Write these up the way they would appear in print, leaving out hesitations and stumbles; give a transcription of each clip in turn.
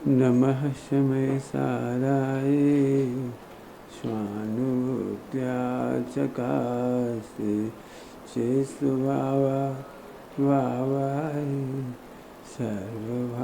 नमः शमय साराय स्वानुद्याचकासे शेषभावा भावाय सर्वभावांतर।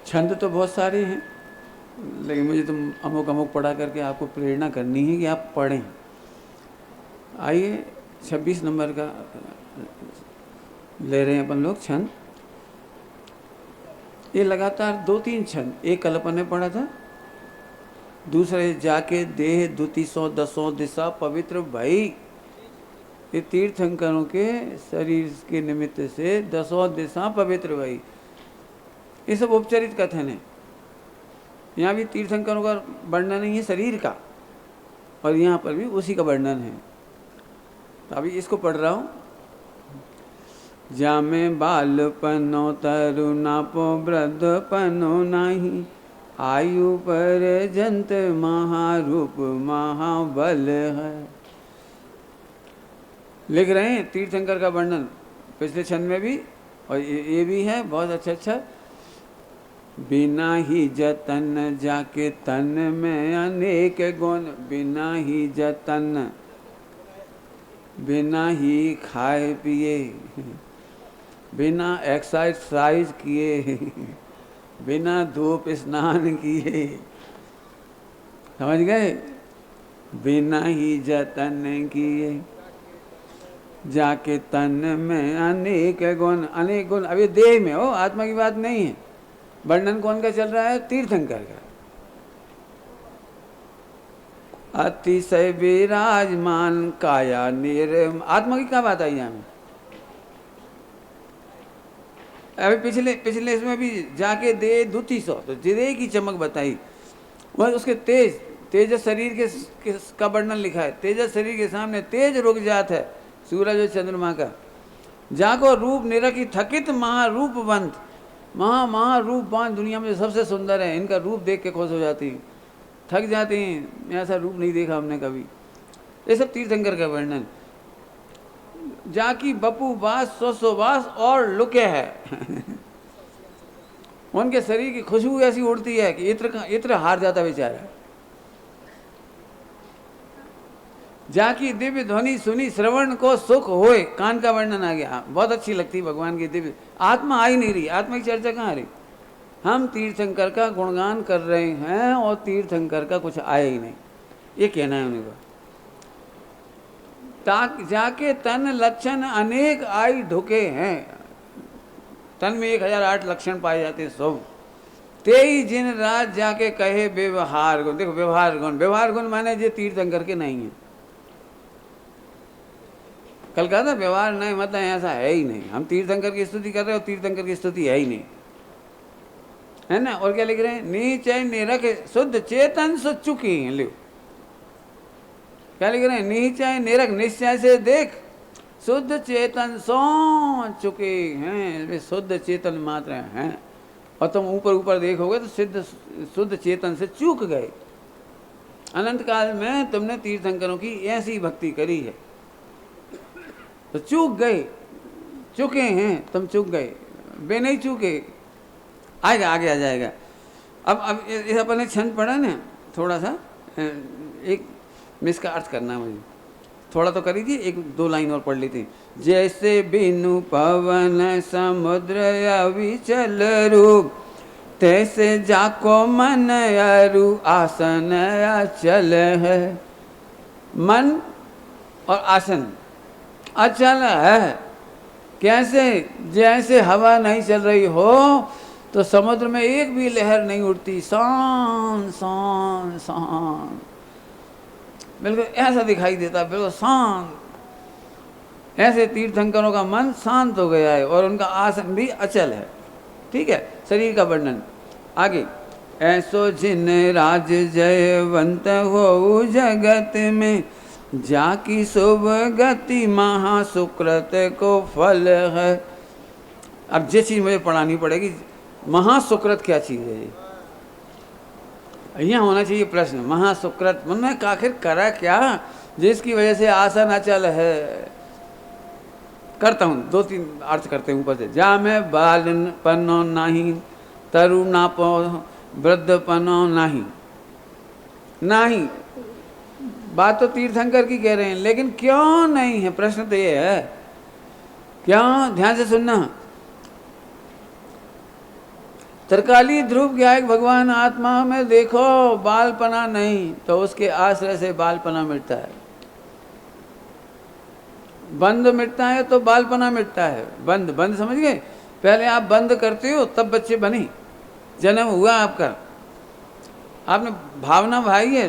छंद तो बहुत सारे हैं, लेकिन मुझे तो अमुक अमुक पढ़ा करके आपको प्रेरणा करनी है कि आप पढ़ें। आइए 26 नंबर का ले रहे हैं अपन लोग छंद। ये लगातार 2-3 छंद, एक कल अपन ने पढ़ा था, दूसरे जाके देह दुति सौ दसों दिशा पवित्र भई। ये तीर्थंकरों के शरीर के निमित्त से 10 दिशा पवित्र भई। ये सब उपचरित कथन है। यहाँ भी तीर्थंकरों का वर्णन नहीं है शरीर का, और यहाँ पर भी उसी का वर्णन है। तो अभी इसको पढ़ रहा हूँ। जामे बालपनो तरुणापो वृद्धपनो नहीं, आयु पर जंत महारूप महाबल है। लिख रहे हैं तीर्थंकर का वर्णन पिछले छंद में भी, और ये भी है बहुत अच्छा। बिना ही जतन जाके तन में अनेक गुण, बिना ही जतन, बिना ही खाए पिए, बिना एक्सरसाइज किए, बिना धूप स्नान किए, समझ गए? बिना ही जतन किए जाके तन में अनेक गुण, अनेक गुण। अब ये देह में हो, आत्मा की बात नहीं है। वर्णन कौन का चल रहा है? तीर्थंकर का। अतिशय विराजमान काया निर्म, आत्मा की क्या बात आई यहाँ में? अभी पिछले इसमें भी जाके दे दुति सौ, तो जिदे की चमक बताई। वह उसके तेज शरीर का वर्णन लिखा है। तेजस शरीर के सामने तेज रुक जात है, सूरज और चंद्रमा का। जाको रूप निरखी थकित महारूपवंत, महारूपवान, दुनिया में सबसे सुंदर है। इनका रूप देख के खुश हो जाती हैं, थक जाती हैं, ऐसा रूप नहीं देखा हमने कभी। ये सब तीर्थंकर का वर्णन। जाकी बपू बास सोसोबास और लुके है। उनके शरीर की खुशबू ऐसी उड़ती है कि इत्र हार जाता बेचारा। जाकी दिव्य ध्वनि सुनी श्रवण को सुख होए, कान का वर्णन आ गया। बहुत अच्छी लगती भगवान की दिव्य। आत्मा आ ही नहीं रही, आत्मा की चर्चा कहाँ आ रही? हम तीर्थंकर का गुणगान कर रहे हैं और तीर्थंकर का कुछ आया ही नहीं, ये कहना है उन्हें। जाके तन लक्षण अनेक आई ढुके हैं, तन में 1008 लक्षण पाए जाते हैं सब। तेई जिन राज जाके कहे व्यवहार गुण। देखो व्यवहार गुण माने जो तीर्थंकर के नहीं है। कल कहा था व्यवहार नहीं मतलब ऐसा है ही नहीं। हम तीर्थंकर की स्तुति कर रहे हो, तीर्थंकर की स्तुति है ही नहीं, है ना? और क्या लिख रहे हैं? नीचे निरख शुद्ध चेतन सो चुकी हैं। लियो क्या लिख रहे हैं? नीचे निरख, निश्चय से देख, शुद्ध चेतन सो चुके हैं। वे शुद्ध चेतन मात्र हैं, और तुम ऊपर देखोगे तो शुद्ध चेतन से चूक गए। अनंत काल में तुमने तीर्थंकरों की ऐसी भक्ति करी है तो चूक गए, चुके हैं, तुम चूक गए। वे नहीं चूके, आएगा, आगे आ जाएगा। अब इस अपन ने छंद पढ़ा ना, थोड़ा सा एक मिस का अर्थ करना है मुझे। थोड़ा तो करी थी, 1-2 लाइन और पढ़ ली थी। जैसे बिनु पवन समुद्र अविचल रूप, तैसे जाको मन अरु आसन अचल है। मन और आसन अचल है। कैसे? जैसे हवा नहीं चल रही हो तो समुद्र में एक भी लहर नहीं उठती, शांत शांत शांत, बिल्कुल ऐसा दिखाई देता, बिल्कुल शांत। ऐसे तीर्थंकरों का मन शांत हो गया है और उनका आसन भी अचल है। ठीक है, शरीर का वर्णन आगे। ऐसो जिन राज जयवंत हो जगत में, जाकी शुभ गति महासुकृत को फल है। अब ये चीज़ मुझे पढ़ानी पड़ेगी। महासुकृत क्या चीज़ है ये? यहाँ होना चाहिए प्रश्न, महासुकृत मन में आखिर करा क्या जिसकी वजह से आसन अचल है। करता हूँ, 2-3 अर्थ करते हैं ऊपर से। जा में बालपनो नहीं, तरुणापो वृद्धपनो नहीं। नहीं, बात तो तीर्थंकर की कह रहे हैं, लेकिन क्यों नहीं है? प्रश्न तो ये है, क्यों? ध्यान से सुनना। त्रिकाली ध्रुव गायक भगवान आत्मा में देखो बालपना नहीं, तो उसके आश्रय से बालपना मिटता है। बंद मिटता है तो बालपना मिटता है। बंद बंद समझ गए? पहले आप बंद करते हो तब बच्चे बने, जन्म हुआ आपका, आपने भावना भाई है,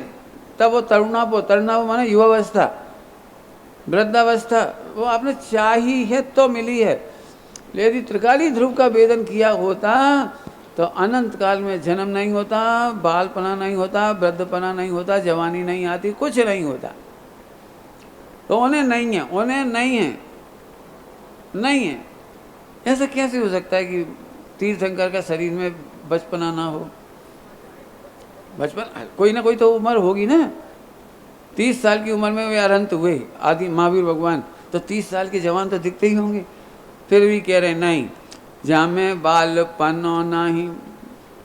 तब वो तरुणापो माने युवावस्था, वृद्धावस्था, वो आपने चाही है तो मिली है। यदि त्रिकाली ध्रुव का वेदन किया होता तो अनंत काल में जन्म नहीं होता, बालपना नहीं होता, वृद्धपना नहीं होता, जवानी नहीं आती, कुछ नहीं होता। तो उन्हें नहीं है, उन्हें नहीं है, नहीं है। ऐसा कैसे हो सकता है कि तीर्थंकर का शरीर में बचपना ना हो? बचपन कोई ना कोई तो उम्र होगी ना। 30 साल की उम्र में वे अरहंत हुए आदि महावीर भगवान, तो 30 साल के जवान तो दिखते ही होंगे। फिर भी कह रहे नहीं, जहाँ में बालपनो नहीं,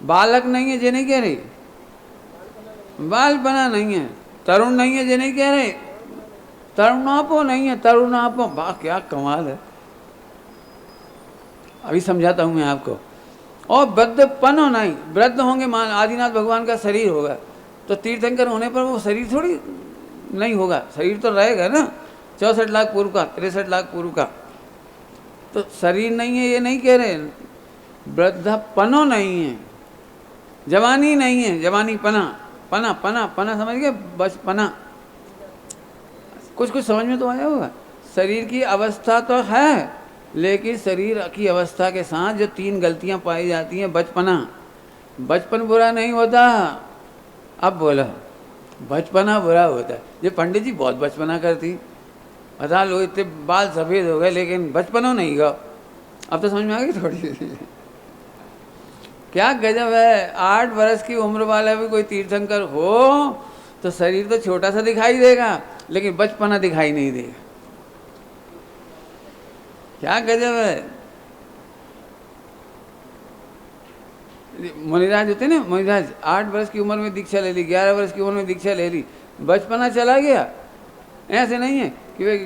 बालक नहीं है जे नहीं कह रहे, बालपना नहीं है, तरुण नहीं है जे नहीं कह रहे, तरुणापो नहीं है, तरुणापो, वाह क्या कमाल है। अभी समझाता हूँ मैं आपको। और वृद्धपनो नहीं, वृद्ध होंगे, मान आदिनाथ भगवान का शरीर होगा, तो तीर्थंकर होने पर वो शरीर थोड़ी नहीं होगा, शरीर तो रहेगा ना। 64 लाख पूर्व का, 63 लाख पूर्व का, तो शरीर नहीं है ये नहीं कह रहे। वृद्धपनो नहीं है, जवानी नहीं है, जवानी पना, पना पना पना समझ गए, बचपना। कुछ कुछ समझ में तो आया होगा। शरीर की अवस्था तो है, लेकिन शरीर की अवस्था के साथ जो 3 गलतियां पाई जाती हैं, बचपना, बचपन बुरा नहीं होता। अब बोलो, बचपना बुरा होता है। ये पंडित जी बहुत बचपना करती, बता लो इतने बाल सफ़ेद हो गए लेकिन बचपना नहीं गया। अब तो समझ में आ गई थोड़ी सी। क्या गजब है, 8 वर्ष की उम्र वाला भी कोई तीर्थंकर हो तो शरीर तो छोटा सा दिखाई देगा, लेकिन बचपना दिखाई नहीं देगा। क्या गजब है। मुनिराज होते ना, मुनिराज 8 वर्ष की उम्र में दीक्षा ले ली, 11 वर्ष की उम्र में दीक्षा ले ली, बचपना चला गया। ऐसे नहीं है कि वे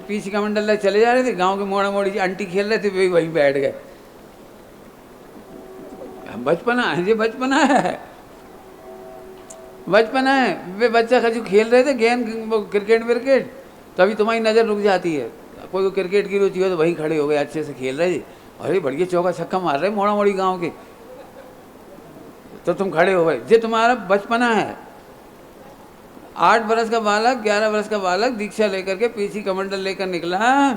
पीछे का मंडल चले जा रहे थे, गांव के मोड़ा मोड़ी आंटी खेल रहे थे, वे वहीं बैठ गए। बचपना है, ये बचपना है, बचपना है। वे बच्चा खजू खेल रहे थे गेंद, क्रिकेट विकेट, तभी तुम्हारी नज़र रुक जाती है। कोई को क्रिकेट की रुचि हो तो वहीं खड़े हो गए, अच्छे से खेल रहे थे, अरे बढ़िया चौका छक्का मार रहे मोड़ा मोड़ी गाँव के, तो तुम खड़े हो गए। ये तुम्हारा बचपना है। 8 वर्ष का बालक, 11 वर्ष का बालक दीक्षा लेकर के पीछे कमंडल लेकर निकला,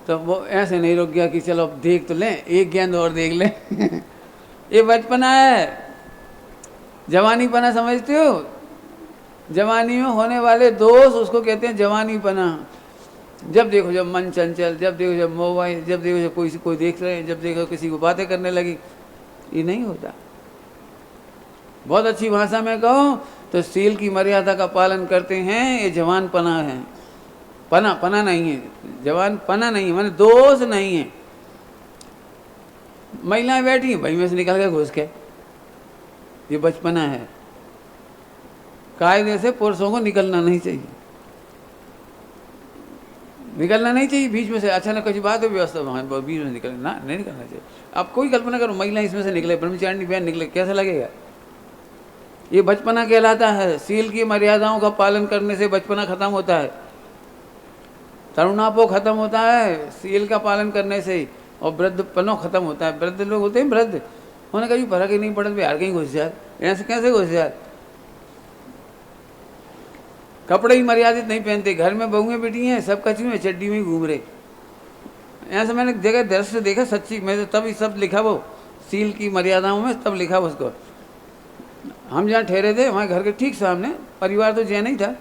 तो वो ऐसे नहीं रुक गया कि चलो अब देख तो लें, एक गेंद और देख लें। ये बचपना है। जवानीपना समझते हो? जवानी में होने वाले दोष उसको कहते हैं जवानीपना। जब देखो जब मन चंचल, जब देखो जब मोबाइल, जब देखो जब कोई देख रहे हैं, जब देखो किसी को बातें करने लगी, ये नहीं होता। बहुत अच्छी भाषा में कहो तो सील की मर्यादा का पालन करते हैं, ये जवान पना है। पना पना नहीं है, जवान पना नहीं है, माने दोष नहीं है। महिलाएं बैठी भाई में से निकल के घुस के, ये बचपना है। कायदे से पुरुषों को निकलना नहीं चाहिए, निकलना नहीं चाहिए बीच में से। अचानक कुछ बात हो व्यवस्था बीच में निकले ना, नहीं निकलना चाहिए। आप कोई कल्पना करो महिला इसमें से निकले, ब्रह्मचारिणी बहन निकले, कैसा लगेगा? ये बचपना कहलाता है। सील की मर्यादाओं का पालन करने से बचपना खत्म होता है, तरुणापो खत्म होता है सील का पालन करने से, और वृद्धपनो खत्म होता है। वृद्ध लोग होते हैं, वृद्ध उन्हें कभी फर्क ही नहीं पड़ता, बिहार कहीं घुस जाए, ऐसे कैसे घुस जाए? कपड़े ही मर्यादित नहीं पहनते, घर में बहुएं बेटी हैं सब कच्ची में चड्डी में घूम रहे। ऐसा मैंने जगह दृश्य देखा सच्ची, मैं तो तब सब लिखा वो सील की मर्यादाओं में, तब लिखा उसको। हम जहाँ ठहरे थे वहाँ घर के ठीक सामने, परिवार तो जैन नहीं था,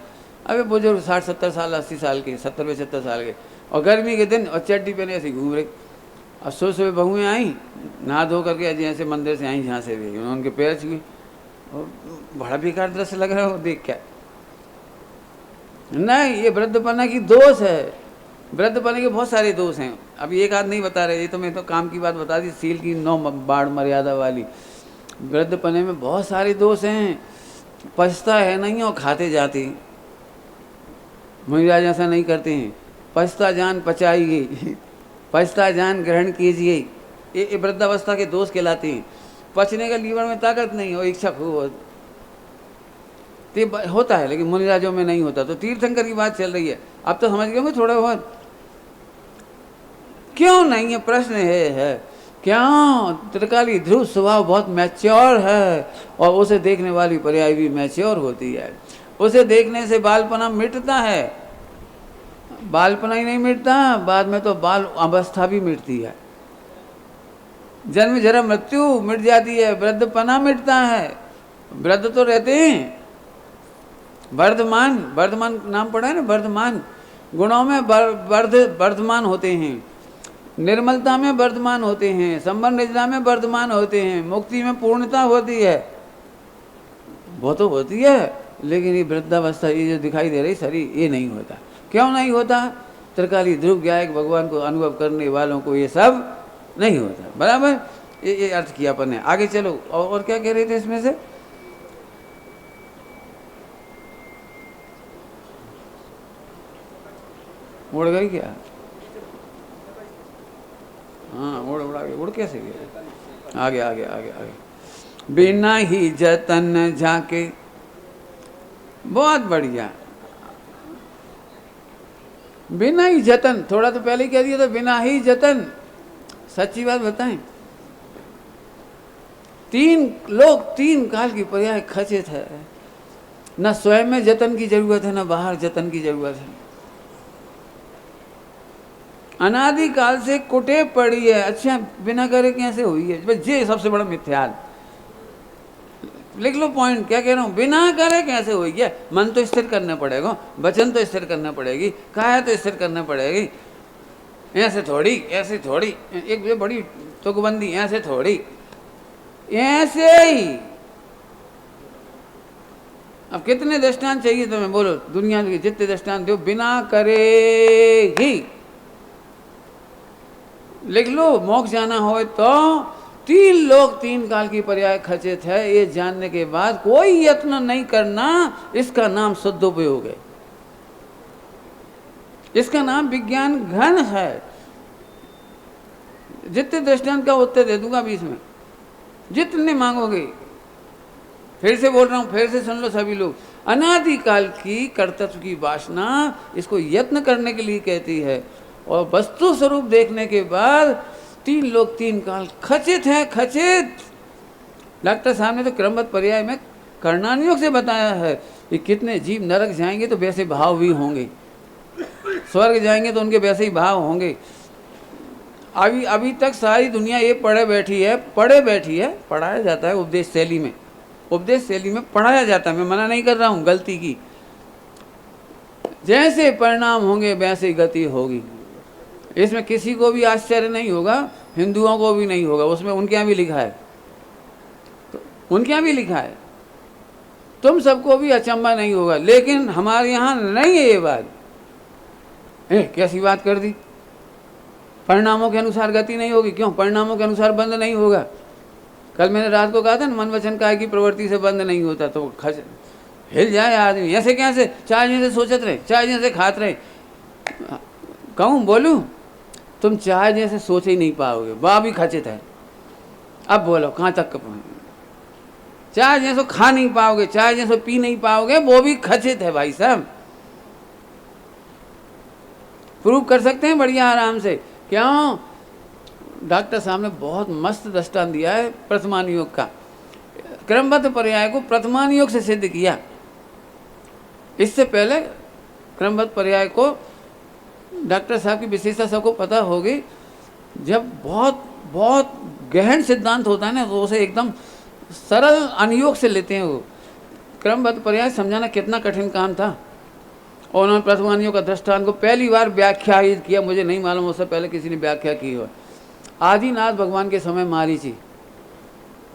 अबे बुजुर्ग 60-70 साल 80 साल के, 70-75 साल के, और गर्मी के दिन और चड्डी पहने ऐसे घूम रहे। अब सुबह सुबह बहुएँ आई, नहा धो करके जैसे मंदिर से आई जहाँ से भी, उन्होंने उनके पैर छुए और बड़ा बेकार दृश्य लग रहा है वो देख क्या। नहीं, ये वृद्धपना की दोष है। वृद्धपने के बहुत सारे दोष हैं, अभी एक आध नहीं बता रहे, ये तो मैं तो काम की बात बता दी, सील की 9 बाढ़ मर्यादा वाली। वृद्धपने में बहुत सारे दोष हैं, पछता है नहीं और खाते जाते। मुनिराज ऐसा नहीं करते हैं, पछता जान पचाइए, पछता जान ग्रहण कीजिए, ये वृद्धावस्था के दोष कहलाते हैं। पचने का लीवर में ताकत नहीं हो, इच्छा खूब होता है, लेकिन मुनिराजों में नहीं होता। तो तीर्थंकर की बात चल रही है, अब तो समझ गए मैं थोड़ा बहुत। क्यों नहीं है, प्रश्न है क्यों? त्रिकाली ध्रुव स्वभाव बहुत मैच्योर है और उसे देखने वाली पर्याय भी मैच्योर होती है। उसे देखने से बालपना मिटता है, बालपना ही नहीं मिटता, बाद में तो बाल अवस्था भी मिटती है, जन्म जरा मृत्यु मिट जाती है, वृद्धपना मिटता है। वृद्ध तो रहते हैं, वर्धमान, वर्धमान नाम पड़ा है ना, वर्धमान गुणों में वर्धमान होते हैं, निर्मलता में वर्धमान होते हैं, संबंध निजता में वर्धमान होते हैं, मुक्ति में पूर्णता होती है, वो तो होती है। लेकिन ये वृद्धावस्था, ये जो दिखाई दे रही शरीर, ये नहीं होता। क्यों नहीं होता? त्रिकाली ध्रुव गायक भगवान को अनुभव करने वालों को ये सब नहीं होता। बराबर, ये अर्थ किया अपन ने। आगे चलो, और क्या कह रहे थे इसमें से? उड़ गई क्या? हाँ, उड़ कैसे गया? आगे आगे आगे आगे। बिना ही जतन झाके, बहुत बढ़िया। बिना ही जतन, थोड़ा तो पहले ही कह दिया था, बिना ही जतन। सच्ची बात बताएं, 3 लोग 3 काल की पर्याय खचित है। न स्वयं में जतन की जरूरत है, न बाहर जतन की जरूरत है। अनादि काल से कुटे पड़ी है। अच्छा, बिना करे कैसे हुई है? ये सबसे बड़ा मिथ्याल। लिख लो पॉइंट, क्या कह रहा हूँ, बिना करे कैसे हुई है? मन तो स्थिर करना पड़ेगा, वचन तो स्थिर करना पड़ेगी, काया तो स्थिर करना पड़ेगी। ऐसे थोड़ी, ऐसे थोड़ी, एक ये बड़ी तुकबंदी, ऐसे थोड़ी, ऐसे ही। अब कितने दृष्टांत चाहिए तुम्हें? बोलो, दुनिया के जितने दृष्टांत दो, बिना करे ही। लिख लो, मोक्ष जाना हो तो 3 लोग 3 काल की पर्याय खचित है, ये जानने के बाद कोई यत्न नहीं करना, इसका नाम शुद्धोपयोग है, इसका नाम विज्ञान घन है। जितने दृष्टांत का उत्तर दे दूंगा बीच में, जितने मांगोगे। फिर से बोल रहा हूं, फिर से सुन लो सभी लोग। अनादिकाल की कर्तव्य की वासना इसको यत्न करने के लिए कहती है, और वस्तु स्वरूप देखने के बाद 3 लोग 3 काल खचित है, खचित। डॉक्टर साहब ने तो क्रमबद्ध पर्याय में कर्णानुयोग से बताया है कि कितने जीव नरक जाएंगे तो वैसे भाव भी होंगे, स्वर्ग जाएंगे तो उनके वैसे ही भाव होंगे। अभी तक सारी दुनिया ये पढ़े बैठी है, पढ़ाया जाता है उपदेश शैली में पढ़ाया जाता है। मैं मना नहीं कर रहा हूँ गलती की, जैसे परिणाम होंगे वैसे ही गति होगी। इसमें किसी को भी आश्चर्य नहीं होगा, हिंदुओं को भी नहीं होगा, उसमें उनके यहाँ भी लिखा है, तो उनके यहाँ भी लिखा है, तुम सबको भी अचंभा नहीं होगा। लेकिन हमारे यहाँ नहीं है ये बात। कैसी बात कर दी? परिणामों के अनुसार गति नहीं होगी। क्यों? परिणामों के अनुसार बंद नहीं होगा। कल मैंने रात को कहा था ना, मन वचन काया की प्रवृत्ति से बंद नहीं होता, तो हिल जाए आदमी। ऐसे कैसे? चार दिन से सोचत रहे, 4 दिन से खात रहे। कहूँ बोलूँ, तुम 4 दिन से सोच ही नहीं पाओगे, वह भी खचित है। अब बोलो कहाँ तक पहुँचे? 4 दिन से खा नहीं पाओगे, 4 दिन से पी नहीं पाओगे, वो भी खचित है भाई साहब। प्रूव कर सकते हैं बढ़िया आराम से। क्यों? डॉक्टर साहब ने बहुत मस्त दृष्टांत दिया है प्रथमान योग का। क्रमबद्ध पर्याय को प्रथमान योग से सिद्ध किया। इससे पहले क्रमबद्ध पर्याय को डॉक्टर साहब की विशेषता सबको पता होगी। जब बहुत बहुत गहन सिद्धांत होता है ना, तो उसे एकदम सरल अनुयोग से लेते हैं। वो क्रमबद्ध पर्याय समझाना कितना कठिन काम था, और उन्होंने प्रथमानियों का दृष्टांत को पहली बार व्याख्या किया। मुझे नहीं मालूम उससे पहले किसी ने व्याख्या की हो। आदिनाथ भगवान के समय मारीची,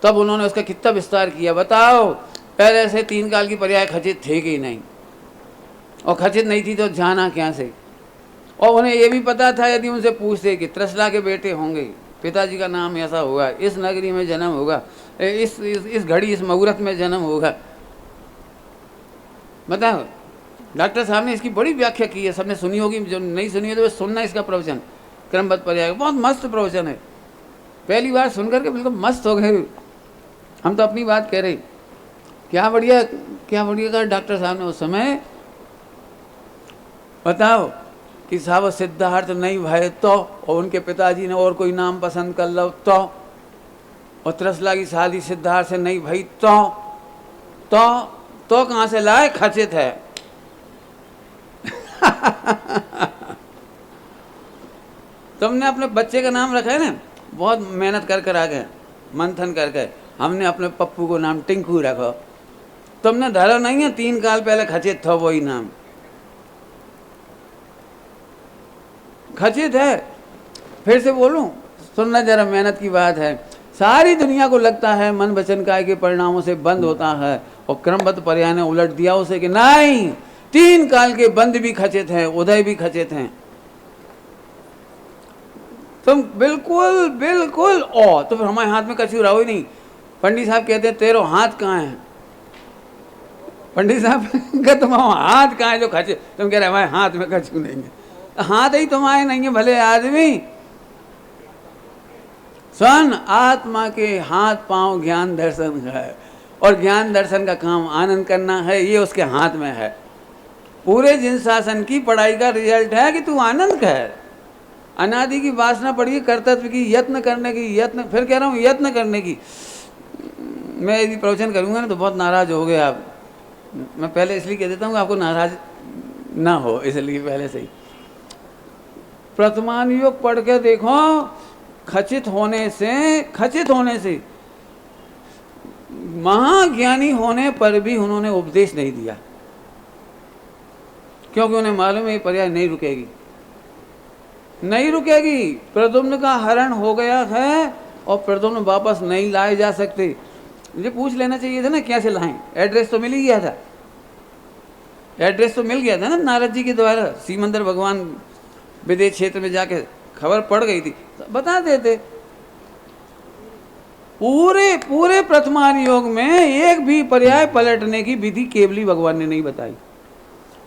तब उन्होंने उसका कितना विस्तार किया। बताओ, पहले से 3 काल की पर्याय खचित थे कि नहीं, और खचित नहीं थी तो जाना क्या से। और उन्हें ये भी पता था यदि उनसे पूछते कि त्रसला के बेटे होंगे, पिताजी का नाम ऐसा होगा, इस नगरी में जन्म होगा, इस घड़ी इस मुहूर्त में जन्म होगा। बताओ, डॉक्टर साहब ने इसकी बड़ी व्याख्या की है, सबने सुनी होगी, जो नहीं सुनी है तो सुनना इसका प्रवचन, क्रमबद्ध पर्याय, बहुत मस्त प्रवचन है। पहली बार सुन करके बिल्कुल मस्त हो गए। हम तो अपनी बात कह रहे, क्या बढ़िया कहा डॉक्टर साहब ने उस समय। बताओ कि साहब सिद्धार्थ नहीं भाई तो, और उनके पिताजी ने और कोई नाम पसंद कर लो तो, और त्रसला की शादी सिद्धार्थ से नहीं भाई तो कहाँ से लाए, खचित है। तुमने अपने बच्चे का नाम रखा है ना, बहुत मेहनत कर कर आ गए, मंथन करके हमने अपने पप्पू को नाम टिंकू रखो। तुमने धरा नहीं है, 3 काल पहले खचित था वही नाम, खचित है। फिर से बोलूं, सुनना जरा, मेहनत की बात है। सारी दुनिया को लगता है मन वचन काय के परिणामों से बंद होता है, और क्रमबद्ध पर्याय ने उलट दिया उसे कि नहीं, 3 काल के बंद भी खचित हैं, उदय भी खचित हैं। तुम बिल्कुल बिल्कुल तो फिर हमारे हाथ में कछू रहो ही नहीं। पंडित साहब कहते हैं तेरो हाथ कहाँ है, पंडित साहब का तुम्हारा हाथ कहाँ है जो खचे, तुम कह रहे हमारे हाथ में कछू नहीं है। हाथ ही तुम्हारे नहीं है भले आदमी। सुन, आत्मा के हाथ पांव ज्ञान दर्शन है, और ज्ञान दर्शन का काम आनंद करना है, ये उसके हाथ में है। पूरे जिन शासन की पढ़ाई का रिजल्ट है कि तू आनंद कर। अनादि की वासना पड़ी, कर्तव्य की, यत्न करने की, यत्न, फिर कह रहा हूँ यत्न करने की। मैं यदि प्रवचन करूँगा ना तो बहुत नाराज हो गए आप। मैं पहले इसलिए कह देता हूँ आपको नाराज ना हो, इसलिए पहले से ही। प्रथमान योग पढ़ के देखो, खचित होने से महाज्ञानी होने पर भी उन्होंने उपदेश नहीं दिया, क्योंकि उन्हें मालूम है ये पर्याय नहीं रुकेगी। प्रद्युम्न का हरण हो गया है, और प्रद्युम्न वापस नहीं लाए जा सकते। मुझे पूछ लेना चाहिए था ना कैसे लाएं, एड्रेस तो मिल ही गया था, एड्रेस तो मिल गया था ना नारद जी के द्वारा। सीमंदर भगवान विदेश क्षेत्र में जाके खबर पड़ गई थी, बता देते। पूरे प्रथमान योग में एक भी पर्याय पलटने की विधि केवली भगवान ने नहीं बताई।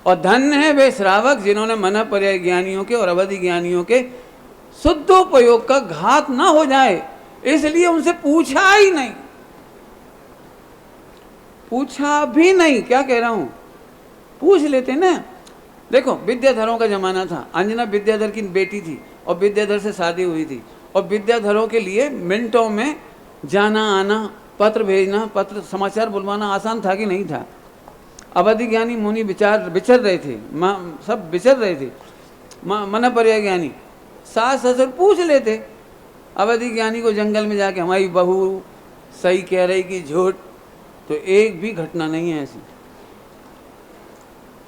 और धन्य है वे श्रावक जिन्होंने मन पर्याय ज्ञानियों के और अवधि ज्ञानियों के शुद्धोपयोग का घात ना हो जाए, इसलिए उनसे पूछा ही नहीं, पूछा भी नहीं। क्या कह रहा हूं, पूछ लेते ना। देखो, विद्याधरों का जमाना था, अंजना विद्याधर की बेटी थी, और विद्याधर से शादी हुई थी, और विद्याधरों के लिए मिनटों में जाना आना, पत्र भेजना, पत्र समाचार बुलवाना आसान था कि नहीं था। अवधि ज्ञानी मुनि विचर रहे थे, सब विचर रहे थे। मन पर्याय ज्ञानी सास ससुर पूछ लेते अवधि ज्ञानी को जंगल में जाके हमारी बहू सही कह रही कि झूठ, तो एक भी घटना नहीं है ऐसी।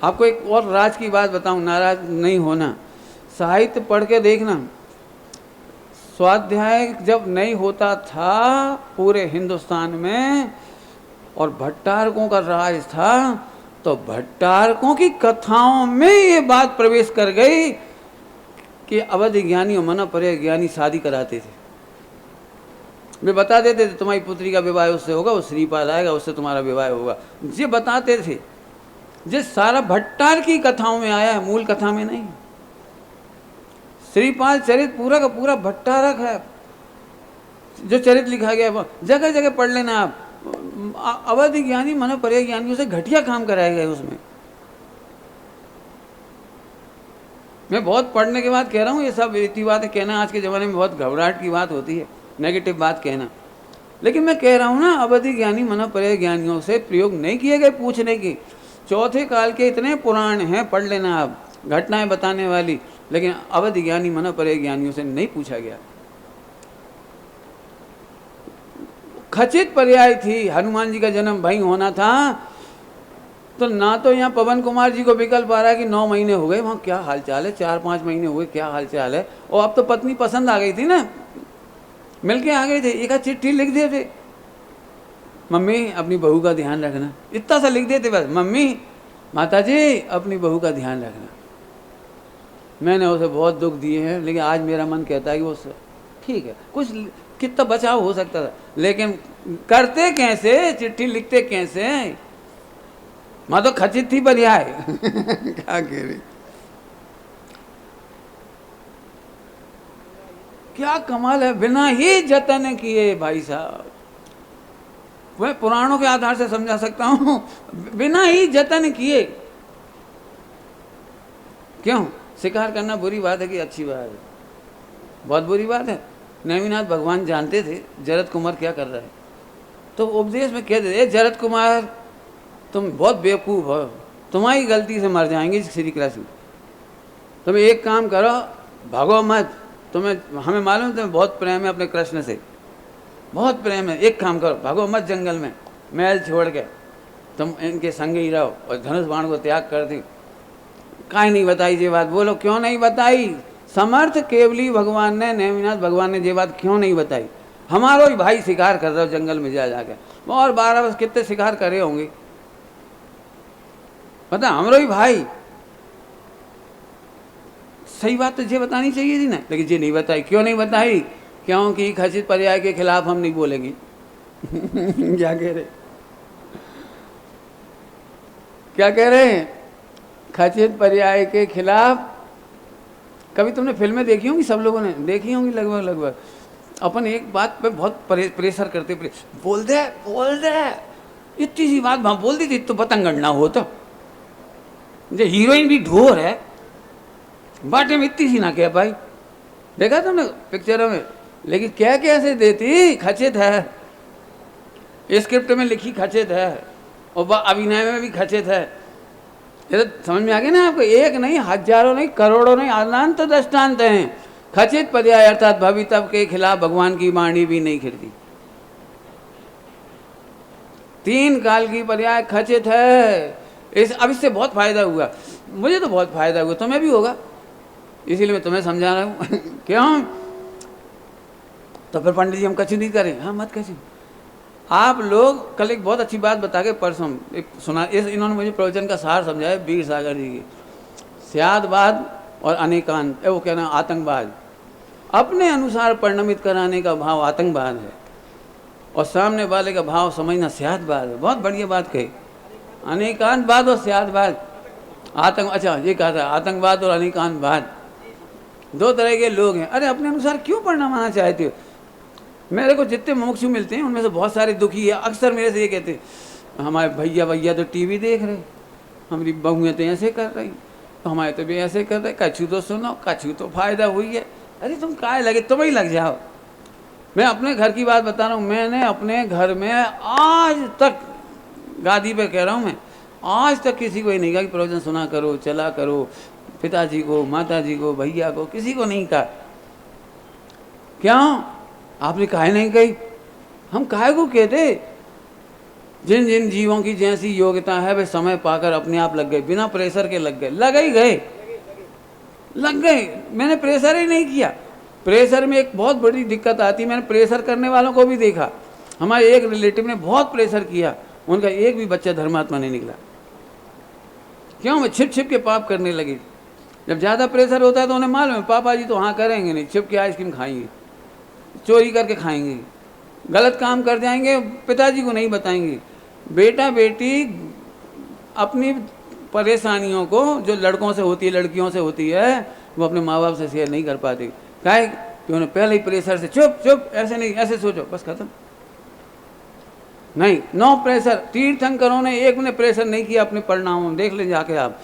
आपको एक और राज की बात बताऊं, नाराज नहीं होना, साहित्य पढ़ के देखना। स्वाध्याय जब नहीं होता था पूरे हिंदुस्तान में, और भट्टारकों का राज था, तो भट्टारकों की कथाओं में ये बात प्रवेश कर गई कि अवधि ज्ञानी और मन पर्याय ज्ञानी शादी कराते थे। वे बता देते थे तुम्हारी पुत्री का विवाह उससे होगा, वो श्रीपाल आएगा, उससे तुम्हारा विवाह होगा। ये बताते थे। जिस सारा भट्टार की कथाओं में आया है, मूल कथा में नहीं। श्रीपाल चरित पूरा का पूरा भट्टारक है, जो चरित्र लिखा गया है जगह जगह पढ़ लेना आप। अवधि ज्ञानी मन पर्याय ज्ञानियों से घटिया काम कराए गए उसमें। मैं बहुत पढ़ने के बाद कह रहा हूँ, ये सब इतनी बातें कहना आज के ज़माने में बहुत घबराहट की बात होती है, नेगेटिव बात कहना। लेकिन मैं कह रहा हूँ ना, अवधि ज्ञानी मन पर्याय ज्ञानियों से प्रयोग नहीं किए गए पूछने की। चौथे काल के इतने पुराण हैं, पढ़ लेना आप, घटनाएं बताने वाली, लेकिन अवधि ज्ञानी मन पर्याय ज्ञानियों से नहीं पूछा गया। खचित पर्याय थी, हनुमान जी का जन्म भाई होना था, तो ना तो यहाँ पवन कुमार जी को विकल्प आ रहा है कि 9 महीने हो गए, वहाँ क्या हालचाल है, 4-5 महीने हुए, क्या हालचाल है। और अब तो पत्नी पसंद आ गई थी ना, मिल के आ गए थे, एक चिट्ठी लिख दिए थे, मम्मी अपनी बहू का ध्यान रखना, इतना सा लिख देते बस, मम्मी माताजी अपनी बहू का ध्यान रखना। मैंने उसे बहुत दुख दिए हैं, लेकिन आज मेरा मन कहता है कि वो ठीक है, कुछ कितना बचाव हो सकता था, लेकिन करते कैसे, चिट्ठी लिखते कैसे, माँ तो खचित थी बलियाए क्या कह रही, क्या कमाल है, बिना ही जतन किए भाई साहब, मैं पुराणों के आधार से समझा सकता हूं, बिना ही जतन किए। क्यों शिकार करना बुरी बात है कि अच्छी बात है? बहुत बुरी बात है। नेमिनाथ भगवान जानते थे जरद कुमार क्या कर रहा है, तो उपदेश में कह देते, जरद कुमार तुम बहुत बेवकूफ़ हो, तुम्हारी गलती से मर जाएंगे श्री कृष्ण, तुम एक काम करो, भागो मत, तुम्हें हमें मालूम तुम्हें बहुत प्रेम है अपने कृष्ण से, बहुत प्रेम है, एक काम करो, भागो मत जंगल में, महल छोड़ के तुम इनके संग ही रहो और धनुष बाण को त्याग कर दी। काहे नहीं बताई ये बात, बोलो क्यों नहीं बताई? समर्थ केवली भगवान ने, नेमिनाथ भगवान ने ये बात क्यों नहीं बताई? हमारो ही भाई शिकार कर रहे हो जंगल में जा जाके, और 12 वर्ष कितने शिकार करे होंगे, पता हमरो ही भाई, सही बात तो ये बतानी चाहिए थी ना, लेकिन ये नहीं बताई। क्यों नहीं बताई? क्योंकि खचित पर्याय के खिलाफ हम नहीं बोलेंगे क्या कह रहे, क्या कह रहे हैं? खचित पर्याय के खिलाफ। कभी तुमने फिल्में देखी होंगी, सब लोगों ने देखी होंगी लगभग लगभग, अपन एक बात पे बहुत प्रेशर करते, बोल दे इतनी सी बात बोल दी थी तो पतंगड़ ना हो, तो जो हीरोइन भी ढोर है, बाटे में इतनी सी ना कह पाई, देखा तुमने पिक्चरों में, लेकिन क्या कैसे देती, खचित है, स्क्रिप्ट में लिखी खचित है, और अभिनय में भी खचित है। ये तो समझ में आ गया ना आपको, एक नहीं, हजारों नहीं, करोड़ों नहीं, अनंत दृष्टांत हैं। खचित पर्याय अर्थात भवितव्य के खिलाफ भगवान की वाणी भी नहीं खिलती। 3 काल की पर्याय खचित है। अब इससे बहुत फायदा हुआ, मुझे तो बहुत फायदा हुआ, तुम्हें भी होगा, इसीलिए मैं तुम्हें समझा रहा हूँ क्यों? तो फिर पंडित जी हम कछु नहीं करें, हाँ मत कछु। आप लोग कल एक बहुत अच्छी बात बता के परसों एक सुना, इन्होंने मुझे प्रवचन का सार समझाया, वीर सागर जी की, स्यादवाद और अनेकांत, वो क्या ना, आतंकवाद, अपने अनुसार परिणमित कराने का भाव आतंकवाद है, और सामने वाले का भाव समझना स्यादवाद है। बहुत बढ़िया बात कही, अनेकांतवाद और स्यादवाद, आतंक, अच्छा ये कहा था, आतंकवाद और अनेकांतवाद 2 तरह के लोग हैं। अरे अपने अनुसार क्यों परिणमाना चाहते हो? मेरे को जितने मुमुक्षु मिलते हैं उनमें से बहुत सारे दुखी है, अक्सर मेरे से ये कहते हैं, हमारे भैया तो टीवी देख रहे, हमारी बहुएं तो ऐसे कर रही, तो हमारे तो भी ऐसे कर रहे, कछु तो सुनो, कछु तो फायदा हुई है। अरे तुम काहे लगे, तुम ही लग जाओ। मैं अपने घर की बात बता रहा हूँ, मैंने अपने घर में आज तक, गादी पे कह रहा हूँ मैं, आज तक किसी को ही नहीं कहा कि प्रवचन सुना करो, चला करो, पिताजी को, माताजी को, भैया को, किसी को नहीं कहा। क्यों? आपने काहे नहीं कही? हम काहे को कहते? जिन जिन जीवों की जैसी योग्यता है वे समय पाकर अपने आप लग गए, बिना प्रेशर के लग गए, लग गए। मैंने प्रेशर ही नहीं किया। प्रेशर में एक बहुत बड़ी दिक्कत आती है, मैंने प्रेशर करने वालों को भी देखा। हमारे एक रिलेटिव ने बहुत प्रेशर किया, उनका एक भी बच्चा धर्मात्मा नहीं निकला। क्यों? मैं छिप छिप के पाप करने लगी। जब ज़्यादा प्रेशर होता है तो उन्हें मालूम है पापा जी तो हाँ करेंगे नहीं, छिप के आइसक्रीम खाएंगे, चोरी करके खाएंगे, गलत काम कर जाएंगे, पिताजी को नहीं बताएंगे। बेटा बेटी अपनी परेशानियों को जो लड़कों से होती है, लड़कियों से होती है, वो अपने माँ बाप से शेयर नहीं कर पाते। काहे कि उन्हें पहले ही प्रेशर से, चुप ऐसे नहीं, ऐसे सोचो, बस खत्म। नहीं, नो प्रेशर। तीर्थंकरों ने एक ने प्रेशर नहीं किया अपने परिणामों में, देख ले जाके आप।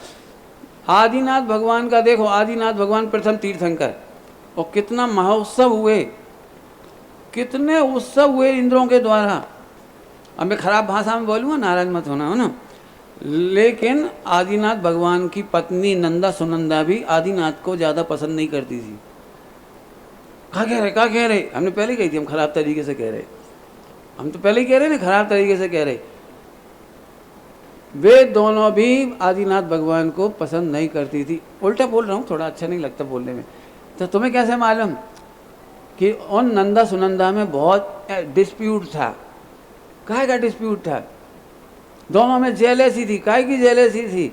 आदिनाथ भगवान का देखो, आदिनाथ भगवान प्रथम तीर्थंकर, और कितना महोत्सव हुए, कितने उत्सव हुए इंद्रों के द्वारा। अब मैं खराब भाषा में बोलूँगा, नाराज मत होना, हो ना। लेकिन आदिनाथ भगवान की पत्नी नंदा सुनंदा भी आदिनाथ को ज़्यादा पसंद नहीं करती थी। क्या कह रहे? हमने पहले कही थी हम खराब तरीके से कह रहे, हम तो पहले ही कह रहे ना खराब तरीके से कह रहे। वे दोनों भी आदिनाथ भगवान को पसंद नहीं करती थी। उल्टा बोल रहा हूँ, थोड़ा अच्छा नहीं लगता बोलने में। तो तुम्हें कैसे मालूम कि उन नंदा सुनंदा में बहुत डिस्प्यूट था। काहे का डिस्प्यूट था? दोनों में जेलेसी थी। काहे की जेलेसी थी?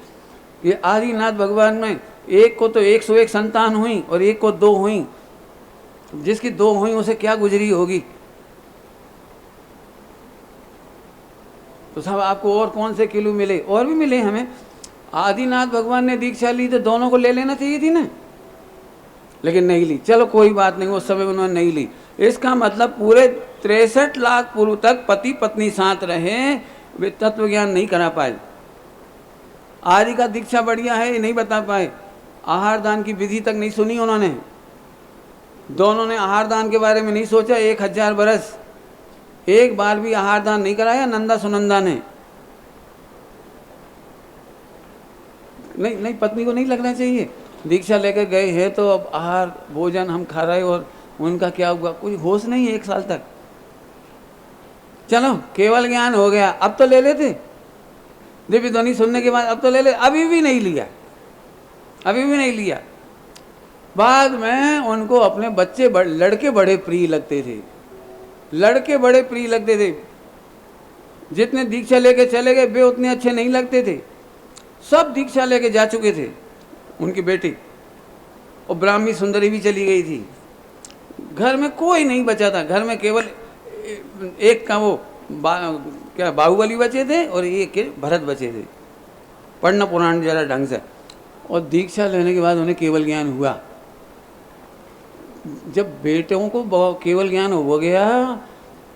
ये आदिनाथ भगवान में एक को तो 101 संतान हुई और एक को 2 हुई। जिसकी 2 हुई उसे क्या गुजरी होगी? तो साहब आपको और कौन से किलो मिले? और भी मिले हमें। आदिनाथ भगवान ने दीक्षा ली तो दोनों को ले लेना चाहिए थी ना, लेकिन नहीं ली। चलो कोई बात नहीं, उस समय उन्होंने नहीं ली। इसका मतलब पूरे 63 लाख पूर्व तक पति पत्नी साथ रहे, वे तत्व ज्ञान नहीं करा पाए। आदि का दीक्षा बढ़िया है ये नहीं बता पाए। आहार दान की विधि तक नहीं सुनी उन्होंने। दोनों ने आहार दान के बारे में नहीं सोचा। 1000 बरस एक बार भी आहार दान नहीं कराया नंदा सुनंदा ने। नहीं, पत्नी को नहीं लगना चाहिए। दीक्षा लेकर गए हैं तो अब आहार भोजन हम खा रहे और उनका क्या हुआ? कोई होश नहीं है 1 साल तक। चलो केवल ज्ञान हो गया, अब तो ले लेते। दिव्य ध्वनि सुनने के बाद अब तो ले ले। अभी भी नहीं लिया, अभी भी नहीं लिया। बाद में उनको अपने बच्चे लड़के बड़े प्रिय लगते थे। लड़के बड़े प्रिय लगते थे। जितने दीक्षा लेके चले गए वे उतने अच्छे नहीं लगते थे। सब दीक्षा लेके जा चुके थे। उनकी बेटी और ब्राह्मी सुंदरी भी चली गई थी। घर में कोई नहीं बचा था। घर में केवल एक का वो क्या बाहुबली बचे थे और एक के भरत बचे थे। पढ़ना पुराण जरा ढंग से। और दीक्षा लेने के बाद उन्हें केवल ज्ञान हुआ। जब बेटों को केवल ज्ञान हो गया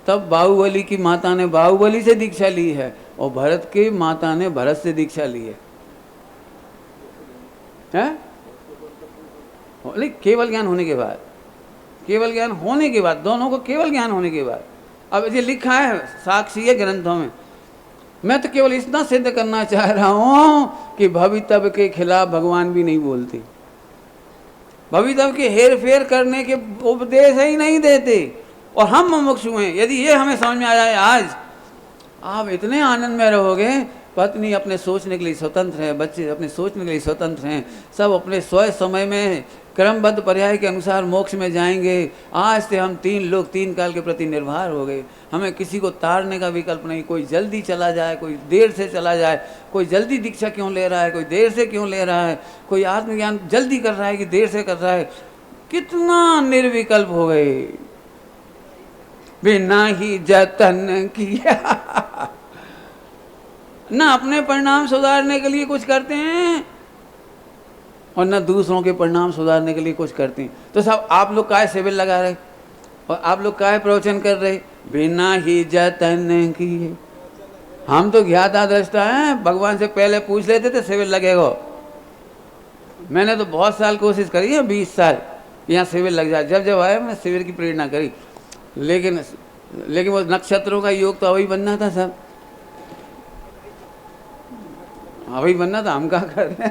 तब बाहुबली की माता ने बाहुबली से दीक्षा ली है और भरत की माता ने भरत से दीक्षा ली है। लेकिन केवल ज्ञान होने के बाद, केवल ज्ञान होने के बाद, दोनों को केवल ज्ञान होने के बाद। अब ये लिखा है साक्षी है ग्रंथों में। मैं तो केवल इतना सिद्ध करना चाह रहा हूं कि भवितव्य के खिलाफ भगवान भी नहीं बोलते। भवितव्य के हेर फेर करने के उपदेश ही नहीं देते। और हम मुमुक्षु हैं। यदि ये हमें समझ में आ जाए आज, आप इतने आनंद में रहोगे। पत्नी अपने सोचने के लिए स्वतंत्र है, बच्चे अपने सोचने के लिए स्वतंत्र हैं, सब अपने स्वयं समय में क्रमबद्ध पर्याय के अनुसार मोक्ष में जाएंगे। आज से हम 3 लोग 3 काल के प्रति निर्भर हो गए। हमें किसी को तारने का विकल्प नहीं। कोई जल्दी चला जाए, कोई देर से चला जाए। कोई जल्दी दीक्षा क्यों ले रहा है, कोई देर से क्यों ले रहा है, कोई आत्मज्ञान जल्दी कर रहा है कि देर से कर रहा है। कितना निर्विकल्प हो गए। बिना ही जतन किया ना अपने परिणाम सुधारने के लिए कुछ करते हैं और न दूसरों के परिणाम सुधारने के लिए कुछ करते हैं। तो सब आप लोग काहे शिविर लगा रहे और आप लोग काहे प्रवचन कर रहे? बिना ही जतन किए। हम तो ज्ञाता दृष्टा हैं। भगवान से पहले पूछ लेते थे शिविर लगेगा। मैंने तो बहुत साल कोशिश करी है, 20 साल यहाँ शिविर लग जाए। जब जब आया मैंने शिविर की प्रेरणा करी, लेकिन वो नक्षत्रों का योग तो वही बनना था। सब वही बनना था। हम क्या कर रहे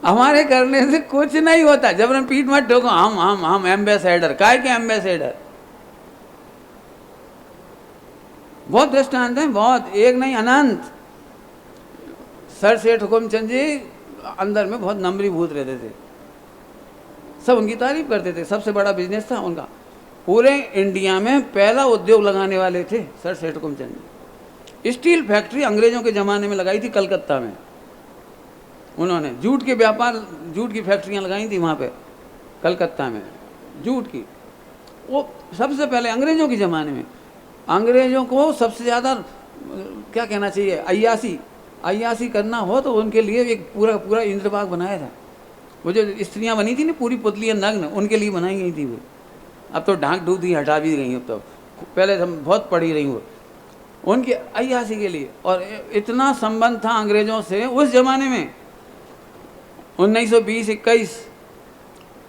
हमारे करने से कुछ नहीं होता। जब हम पीठ मत ठोको। हम एम्बेसडर। काय के एम्बेसडर? बहुत दृष्टांत हैं, बहुत, एक नहीं अनंत। सर सेठ हुकुमचंद जी अंदर में बहुत नम्रीभूत रहते थे। सब उनकी तारीफ करते थे। सबसे बड़ा बिजनेस था उनका। पूरे इंडिया में पहला उद्योग लगाने वाले थे सर सेठ हुकुमचंद जी। स्टील फैक्ट्री अंग्रेजों के ज़माने में लगाई थी कलकत्ता में। उन्होंने जूट के व्यापार, जूट की फैक्ट्रियां लगाई थी वहाँ पे कलकत्ता में, जूट की। वो सबसे पहले अंग्रेजों के ज़माने में। अंग्रेजों को सबसे ज़्यादा क्या कहना चाहिए, अय्यासी करना हो तो उनके लिए एक पूरा इंद्रबाग बनाया था। वो जो स्त्रियाँ बनी थी ना पूरी पुतलियाँ नग्न, उनके लिए बनाई गई थी वो। अब तो ढांक ढूंढ दी, हटा भी गई। अब तो पहले हम बहुत पढ़ी रही वो, उनकी अय्यासी के लिए। और इतना संबंध था अंग्रेजों से उस जमाने में, 1920-21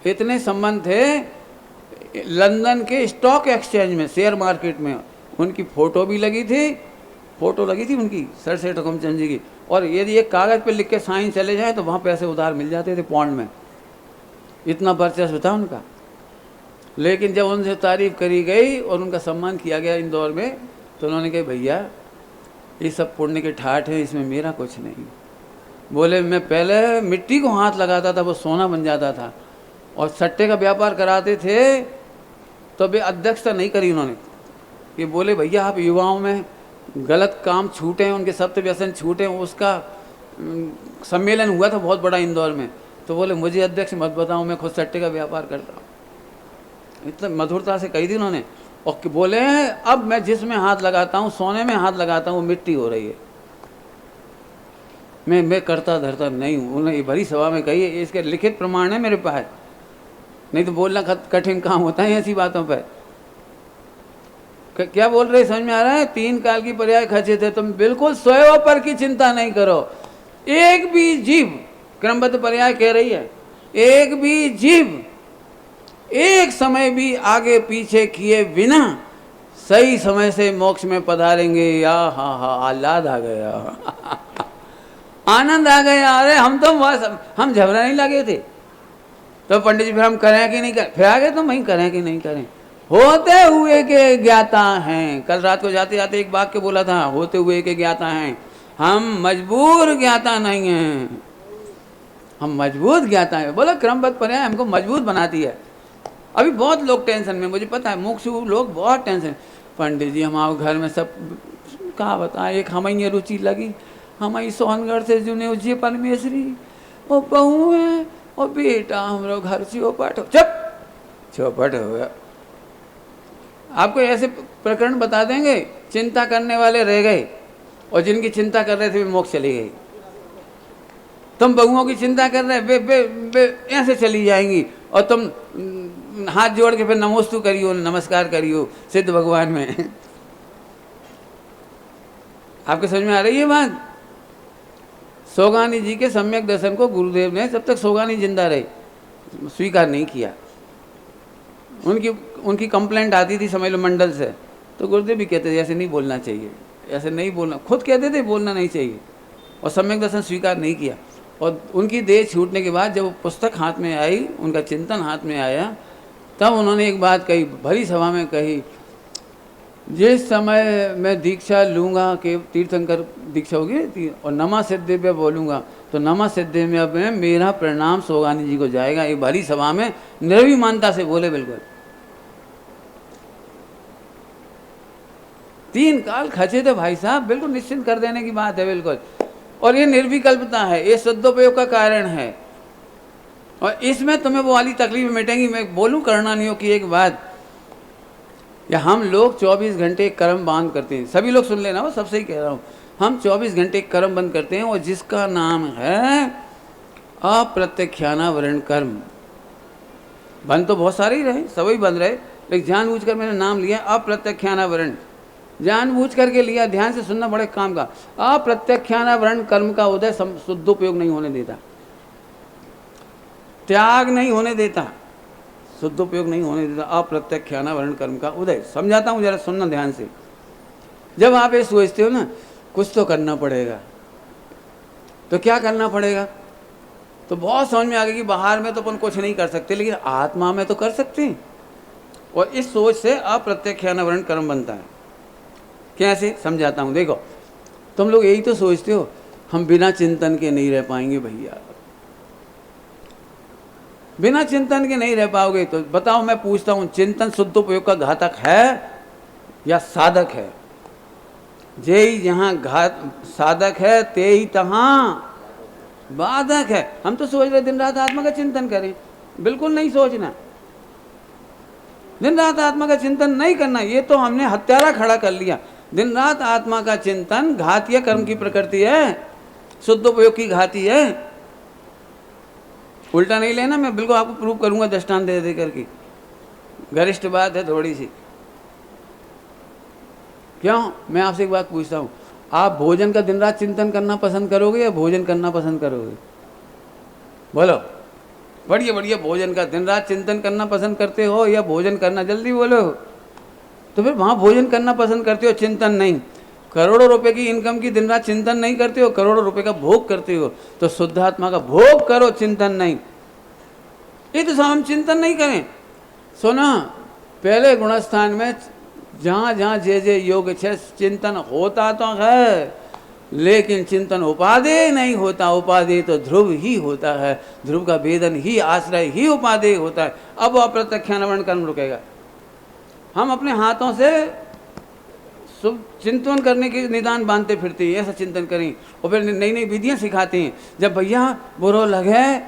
इतने संबंध थे। लंदन के स्टॉक एक्सचेंज में, शेयर मार्केट में उनकी फ़ोटो भी लगी थी। फ़ोटो लगी थी उनकी सर सेठ हुकुमचंद जी की। और यदि एक कागज़ पे लिख के साइन चले जाए तो वहाँ पैसे उधार मिल जाते थे पौंड में। इतना वर्चस्व था उनका। लेकिन जब उनसे तारीफ़ करी गई और उनका सम्मान किया गया इंदौर में, तो उन्होंने कहा भैया ये सब पुण्य के ठाठ है, इसमें मेरा कुछ नहीं। बोले मैं पहले मिट्टी को हाथ लगाता था वो सोना बन जाता था, और सट्टे का व्यापार कराते थे तो वे अध्यक्षता नहीं करी उन्होंने। ये बोले भैया आप युवाओं में गलत काम छूटे हैं, उनके सत्य व्यसन छूटे हैं। उसका सम्मेलन हुआ था बहुत बड़ा इंदौर में, तो बोले मुझे अध्यक्ष मत बताओ, मैं खुद सट्टे का व्यापार करता हूँ। इतना मधुरता से कही थी उन्होंने। और बोले अब मैं जिसमें हाथ लगाता हूँ, सोने में हाथ लगाता हूँ, वो मिट्टी हो रही है, मैं करता धरता नहीं हूँ। उन्होंने ये बड़ी सभा में कही है, इसके लिखित प्रमाण है मेरे पास, नहीं तो बोलना कठिन काम होता है ऐसी बातों पर। क्या बोल रहे समझ में आ रहा है? 3 काल की पर्याय खचित है, तुम बिल्कुल स्वयं पर की चिंता नहीं करो। एक भी जीव, क्रमबद्ध पर्याय कह रही है, एक भी जीव एक समय भी आगे पीछे किए बिना सही समय से मोक्ष में पधारेंगे। या हा आह्लाद आ गया आनंद आ गया। अरे हम तो हम झगड़ा नहीं लगे थे, तो पंडित जी फिर हम करें कि नहीं करें, फिर आगे तो वहीं करें कि नहीं करें। होते हुए के ज्ञाता हैं। कल रात को जाते जाते एक वाक्य बोला था, होते हुए के ज्ञाता हैं, हम मजबूर ज्ञाता नहीं हैं, हम मजबूत ज्ञाता हैं। बोला क्रमबद्ध पर्याय हमको मजबूत बनाती है। अभी बहुत लोग टेंशन में, मुझे पता है, मुमुक्षु लोग बहुत टेंशन। पंडित जी हमारे घर में सब कहा बताएं, एक हमारी रुचि लगी, हमारी सोनगढ़ से जुने उज्जै परमेश्वरी वो बहू है और बेटा हमारा घर चौपट हो, चौपट हो गया। आपको ऐसे प्रकरण बता देंगे, चिंता करने वाले रह गए और जिनकी चिंता कर रहे थे वे मोक्ष चली गई। तुम बहुओं की चिंता कर रहे, वे ऐसे चली जाएंगी और तुम हाथ जोड़ के फिर नमोस्तु करियो, नमस्कार करियो सिद्ध भगवान में। आपके समझ में आ रही है बात? सोगानी जी के सम्यक दर्शन को गुरुदेव ने, जब तक सोगानी जिंदा रहे, स्वीकार नहीं किया। उनकी कंप्लेंट आती थी समझ लो मंडल से, तो गुरुदेव भी कहते थे ऐसे नहीं बोलना चाहिए, ऐसे नहीं बोलना, खुद कहते थे बोलना नहीं चाहिए, और सम्यक दर्शन स्वीकार नहीं किया। और उनकी देह छूटने के बाद जब पुस्तक हाथ में आई, उनका चिंतन हाथ में आया, तब उन्होंने एक बात कही, भरी सभा में कही, जिस समय मैं दीक्षा लूँगा कि तीर्थंकर दीक्षा होगी और नमा सिद्धिव्य बोलूँगा, तो नमा सिद्धिव्य में मेरा प्रणाम सोगानी जी को जाएगा। ये भरी सभा में निर्विमानता से बोले, बिल्कुल 3 काल खचे थे भाई साहब, बिल्कुल निश्चिंत कर देने की बात है बिल्कुल। और ये निर्विकल्पता है, ये सदुपयोग का कारण है, और इसमें तुम्हें वो वाली तकलीफ मिटेंगी। मैं बोलूं करणानियों की एक बात, या हम लोग 24 घंटे कर्म बांध करते हैं, सभी लोग सुन लेना, वो सबसे ही कह रहा हूँ, हम 24 घंटे कर्म बंद करते हैं, और जिसका नाम है अप्रत्यख्यानावरण कर्म। बंद तो बहुत सारे ही रहे, सभी बंद रहे, लेकिन जानबूझकर मैंने नाम लिया अप्रत्यख्यानावरण, जानबूझ करके लिया। ध्यान से सुनना बड़े काम का। अप्रत्यख्यानावरण कर्म का उदय शुद्धोपयोग नहीं होने देता, त्याग नहीं होने देता, शुद्धोपयोग नहीं होने देता। अप्रत्यख्यानावरण कर्म का उदय समझाता हूँ, जरा सुनना ध्यान से। जब आप ये सोचते हो ना कुछ तो करना पड़ेगा, तो क्या करना पड़ेगा, तो बहुत समझ में आ गया कि बाहर में तो अपन कुछ नहीं कर सकते, लेकिन आत्मा में तो कर सकते हैं। और इस सोच से अप्रत्यख्यानावरण कर्म बनता है। कैसे समझाता हूँ, देखो, तुम लोग यही तो सोचते हो हम बिना चिंतन के नहीं रह पाएंगे। भैया बिना चिंतन के नहीं रह पाओगे, तो बताओ, मैं पूछता हूँ, चिंतन शुद्धोपयोग का घातक है या साधक है? जे ही जहाँ घात साधक है, ते ही तहाँ बाधक है। हम तो सोच रहे दिन रात आत्मा का चिंतन करें, बिल्कुल नहीं सोचना, दिन रात आत्मा का चिंतन नहीं करना। ये तो हमने हत्यारा खड़ा कर लिया। दिन रात आत्मा का चिंतन घातीय कर्म की प्रकृति है, शुद्धोपयोग की घाती है। उल्टा नहीं लेना, मैं बिल्कुल आपको प्रूव करूंगा दृष्टांत दे दे करके। गरिष्ठ बात है थोड़ी सी। क्यों? मैं आपसे एक बात पूछता हूँ, आप भोजन का दिन रात चिंतन करना पसंद करोगे या भोजन करना पसंद करोगे? बोलो, बढ़िया बढ़िया भोजन का दिन रात चिंतन करना पसंद करते हो या भोजन करना? जल्दी बोलो। तो फिर वहाँ भोजन करना पसंद करते हो, चिंतन नहीं। करोड़ों रुपए की इनकम की दिन रात चिंतन नहीं करते हो, करोड़ों रुपए का भोग करते हो। तो शुद्ध आत्मा का भोग करो, चिंतन नहीं। ये तो हम चिंतन नहीं करें। सुना, पहले गुणस्थान में जहाँ जहाँ जे जे योग छे चिंतन होता तो है, लेकिन चिंतन उपादेय नहीं होता। उपादेय तो ध्रुव ही होता है, ध्रुव का भेदन ही, आश्रय ही उपादेय होता है। अब वो अप्रत्यक्षानुवरण कर्म रुकेगा। हम अपने हाथों से शुभ चिंतन करने के निदान बांधते फिरते हैं, ऐसा चिंतन करें, और फिर नई नई विधियाँ सिखाते हैं। जब भैया बुरा लगे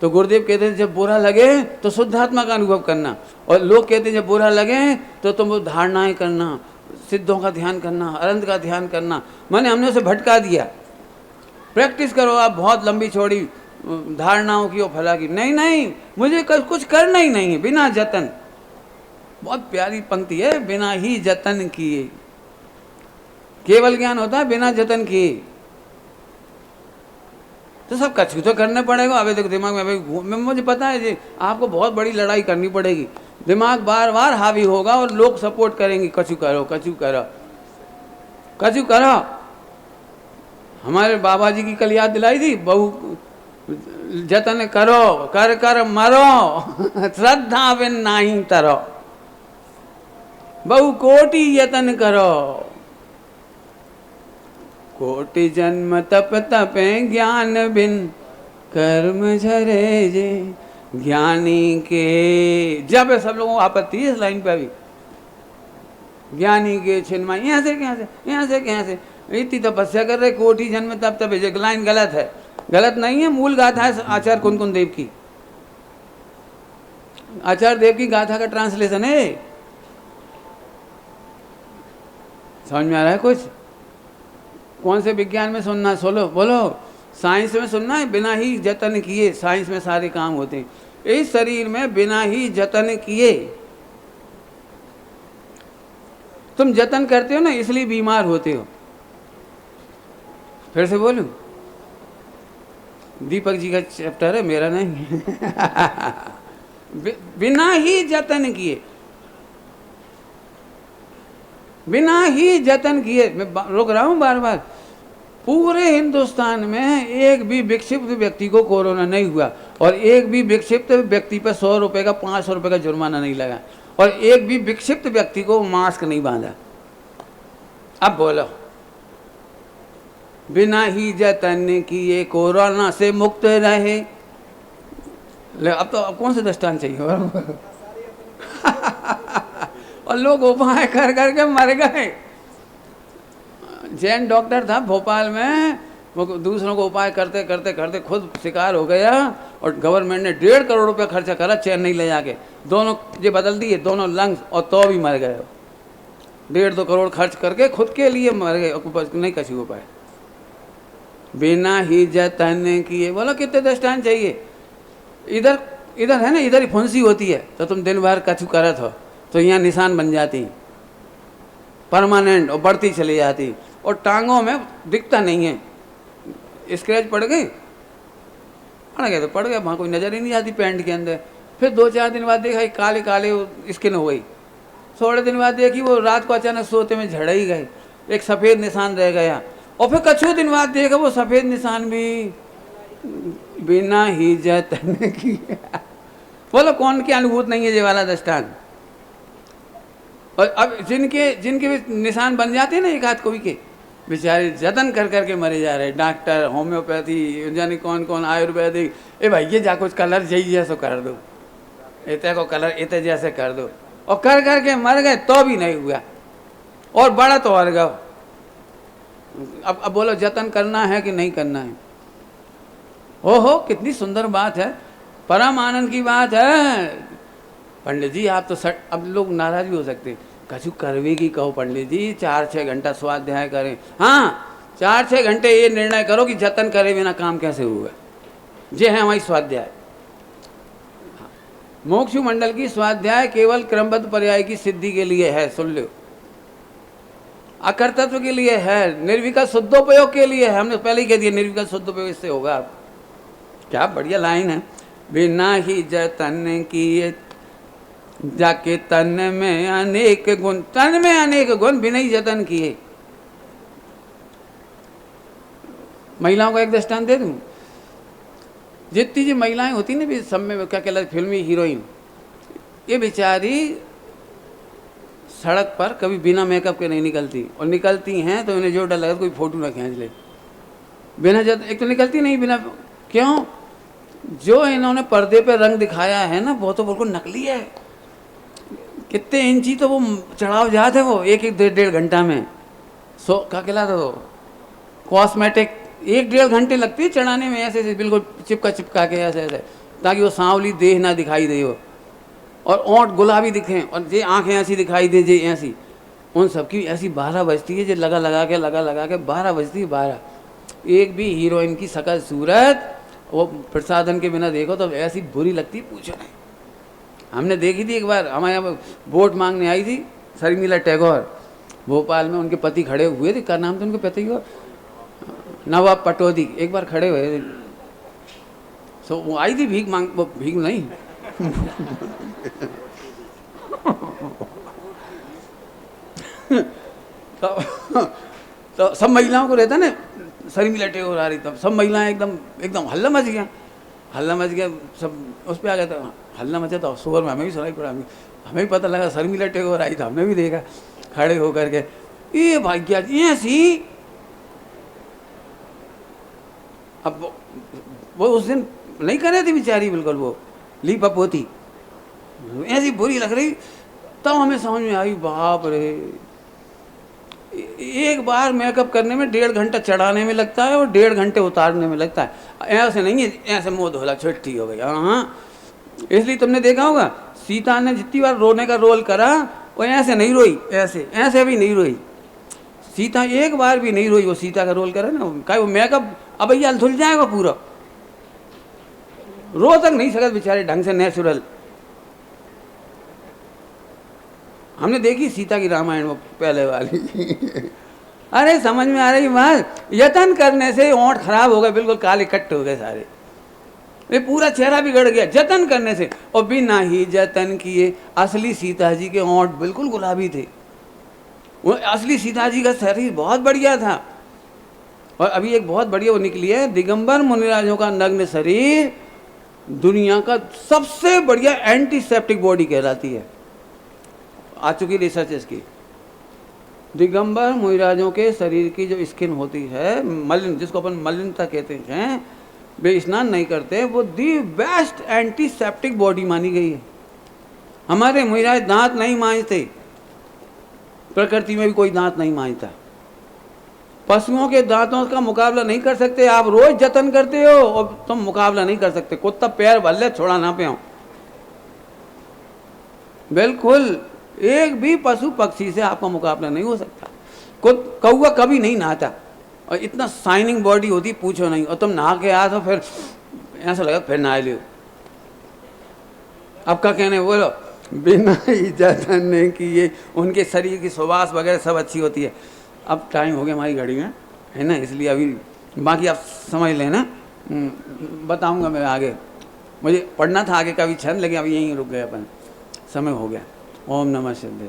तो गुरुदेव कहते हैं जब बुरा लगे तो शुद्धात्मा का अनुभव करना, और लोग कहते हैं जब बुरा लगे तो तुम वो धारणाएं करना, सिद्धों का ध्यान करना, अनंत का ध्यान करना। मैंने हमने उसे भटका दिया। प्रैक्टिस करो आप बहुत लंबी चौड़ी धारणाओं की और फला की। नहीं नहीं, मुझे कुछ करना ही नहीं है बिना जतन। बहुत प्यारी पंक्ति है, बिना ही जतन किए केवल ज्ञान होता है, बिना जतन किए। तो सब कछु तो करना पड़ेगा। अभी देखो दिमाग में अभी मुझे पता है जी आपको बहुत बड़ी लड़ाई करनी पड़ेगी। दिमाग बार बार हावी होगा और लोग सपोर्ट करेंगे, कछु करो कछु करो कछु करो। हमारे बाबा जी की कल याद दिलाई थी, बहु जतन करो कर कर मरो श्रद्धा बिन नाही तरो, बहु कोटि यतन करो। कोटि जन्म तप तपे ज्ञान बिन कर्म झरे जे, ज्ञानी के। जब सब लोगों को आपत्ति है इस लाइन पे अभी, ज्ञानी के छिन्मय, यहाँ से कहाँ से, यहाँ से कहाँ से, इतनी तपस्या कर रहे, कोटि जन्म तप तपे जे। लाइन गलत है, गलत नहीं है, मूल गाथा है आचार्य कुंदकुन देव की। आचार्य देव की गाथा का ट्रांसलेशन है। समझ में आ रहा है कुछ? कौन से विज्ञान में सुनना है? सोलो बोलो। साइंस में सुनना है, बिना ही जतन किए साइंस में सारे काम होते हैं। इस शरीर में बिना ही जतन किए, तुम जतन करते हो ना इसलिए बीमार होते हो। फिर से बोलूं, दीपक जी का चैप्टर है, मेरा नहीं। बिना ही जतन किए, बिना ही जतन किए। मैं रुक रहा हूं बार बार। पूरे हिंदुस्तान में एक भी विक्षिप्त व्यक्ति को कोरोना नहीं हुआ, और एक भी विक्षिप्त व्यक्ति पर 100 रुपए का 500 रुपए का जुर्माना नहीं लगा, और एक भी विक्षिप्त व्यक्ति को मास्क नहीं बांधा। अब बोलो, बिना ही जतन किए कोरोना से मुक्त रहे। अब तो अब कौन से दृष्टांत चाहिए? और लोग उपाय कर करके मर गए। जैन डॉक्टर था भोपाल में, वो दूसरों को उपाय करते करते करते खुद शिकार हो गया, और गवर्नमेंट ने 1.5 करोड़ रुपया खर्चा करा चेन्नई ले जाके, दोनों ये बदल दिए दोनों लंग्स, और तो भी मर गए। 1.5-2 करोड़ खर्च करके खुद के लिए मर गए, नहीं कछु उपाय। बिना ही जतन किए। बोलो कितने दृष्टांत चाहिए? इधर इधर है ना, इधर ही फुंसी होती है तो तुम दिन भर कछु करत हो तो यहाँ निशान बन जाती परमानेंट, और बढ़ती चली जाती, और टांगों में दिखता नहीं है। स्क्रैच पड़ गए तो पड़ गए, वहाँ कोई नज़र ही नहीं आती पैंट के अंदर। फिर 2-4 दिन बाद देखा काले काले स्किन हो गई। थोड़े दिन बाद देखी वो रात को अचानक सोते में झड़ ही गए, एक सफ़ेद निशान रह गया। और फिर कछु दिन बाद देखा वो सफ़ेद निशान भी बिना ही जतन किए। बोलो कौन की अनुभूत नहीं है ये वाला दृष्टांत? और अब जिनके भी निशान बन जाते हैं ना एक आध कोई के, बेचारे जतन कर करके मरे जा रहे। डॉक्टर, होम्योपैथी, जाने कौन कौन, आयुर्वेदिक, ए भाई ये जा कुछ कलर जैसे जैसे कर दो, इतने को कलर इतने जैसे कर दो, और कर करके मर गए तो भी नहीं हुआ, और बड़ा तो और गया। अब बोलो जतन करना है कि नहीं करना है? ओहो कितनी सुंदर बात है, परम आनंद की बात है। पंडित जी आप तो अब लोग नाराज भी हो सकते हैं, कछु करवे की कहो पंडित जी 4-6 घंटा स्वाध्याय करें। हाँ 4-6 घंटे ये निर्णय करो कि जतन करे बिना काम कैसे हुआ। ये है हमारी स्वाध्याय। मोक्ष मंडल की स्वाध्याय केवल क्रमबद्ध पर्याय की सिद्धि के लिए है, सुन लो। अकर्तत्व के लिए है, निर्विकल्प शुद्धोपयोग के लिए है। हमने पहले ही कह दिया निर्विकल्प शुद्धोपयोग इससे होगा। क्या बढ़िया लाइन है। बिना ही जतन किए जाके तन में अनेक गुण, तन में अनेक गुण बिना ही जतन किए। महिलाओं का एक दृष्टांत दे दूं। जितनी जी महिलाएं होती ना भी सब में क्या कहलाती फिल्मी हीरोइन, ये बेचारी सड़क पर कभी बिना मेकअप के नहीं निकलती, और निकलती हैं तो इन्हें जो डर लगा कोई फोटो ना खींच ले बिना जब, एक तो निकलती नहीं बिना, क्यों? जो इन्होंने पर्दे पे रंग दिखाया है ना वो तो बिल्कुल नकली है। कितने इंची तो वो चढ़ाव जाते वो एक एक डेढ़ घंटा में। क्या कहलाता वो कॉस्मेटिक, 1-1.5 घंटे लगती है चढ़ाने में, ऐसे ऐसे बिल्कुल चिपका के ऐसे ऐसे, ताकि वो सांवली देह ना दिखाई दे हो, और ओंठ गुलाबी दिखें, और ये आंखें ऐसी दिखाई दे जे ऐसी। उन सबकी ऐसी 12 बजती है, जो लगा लगा के 12 बजती है 12। एक भी हीरोइन की शकल सूरत वो प्रसाधन के बिना देखो तो ऐसी बुरी लगती, पूछो नहीं। हमने देखी थी एक बार, हमारे यहाँ वोट मांगने आई थी शर्मिला टैगोर, भोपाल में। उनके पति खड़े हुए थे, क्या नाम था उनके पति को, नवाब पटौदी, एक बार खड़े हुए। सो वो आई थी भीख मांग, वो भीख नहीं तो सब महिलाओं को रहता ना, शर्मिला टैगोर आ रही, तब सब महिलाएं एकदम हल्ला मच गया, सब उस पर आ गया। था हल्ला मचा, तो शोर में हमें भी सुनाई पड़ा, हमें भी पता लगा शर्मिला टैगोर आई, था हमने भी देखा खड़े होकर के, ये भाग्या ऐसी। अब वो उस दिन नहीं कर रहे थे बेचारी, बिल्कुल वो लीपअप होती, ऐसी बुरी लग रही। तब हमें समझ में आई, बाप रे, एक बार मेकअप करने में 1.5 घंटा चढ़ाने में लगता है और 1.5 घंटे उतारने में लगता है। ऐसे नहीं है ऐसे मुँह धोला छुट्टी हो गई। हाँ, इसलिए तुमने देखा होगा सीता ने जितनी बार रोने का रोल करा वो ऐसे नहीं रोई, ऐसे भी नहीं रोई। सीता एक बार भी नहीं रोई, वो सीता का रोल करे ना, क्या वो मेकअप अब भैया धुल जाएगा पूरा, रो तक नहीं सकत बेचारे ढंग से, नेचुरल। हमने देखी सीता की रामायण वो पहले वाली अरे समझ में आ रही बात, यतन करने से ओंठ खराब हो गए, बिल्कुल काले कट्ट हो गए सारे, ये पूरा चेहरा बिगड़ गया जतन करने से। और बिना ही जतन किए असली सीता जी के ओंठ बिल्कुल गुलाबी थे। वो असली सीता जी का शरीर बहुत बढ़िया था। और अभी एक बहुत बढ़िया वो निकली है, दिगंबर मुनिराजों का नग्न शरीर दुनिया का सबसे बढ़िया एंटीसेप्टिक बॉडी कहलाती है। आ चुकी रिसर्च इसकी। दिगंबर मुनिराजों के शरीर की जो स्किन होती है मलिन, जिसको अपन मलिनता कहते हैं, वे स्नान नहीं करते, वो दी बेस्ट एंटीसेप्टिक बॉडी मानी गई है। हमारे मुनिराज दांत नहीं मांजते, प्रकृति में भी कोई दांत नहीं मांजता, पशुओं के दांतों का मुकाबला नहीं कर सकते। आप रोज जतन करते हो और तुम मुकाबला नहीं कर सकते। कुत्ता पैर भले छोड़ा ना पे, बिल्कुल एक भी पशु पक्षी से आपका मुकाबला नहीं हो सकता। कौवा कभी नहीं नहाता और इतना शाइनिंग बॉडी होती पूछो नहीं, और तुम नहा के आया तो फिर ऐसा लगा फिर नहा लियो। अब क्या कहने बोलो, बिना ही जतन नहीं किए उनके शरीर की सुवास वगैरह सब अच्छी होती है। अब टाइम हो गया हमारी घड़ी में, है ना, इसलिए अभी बाकी आप समझ लेना, बताऊंगा मैं आगे। मुझे पढ़ना था आगे का भी छंद, लेकिन अभी यहीं रुक गए अपन, समय हो गया। ओम नमः शिवाय।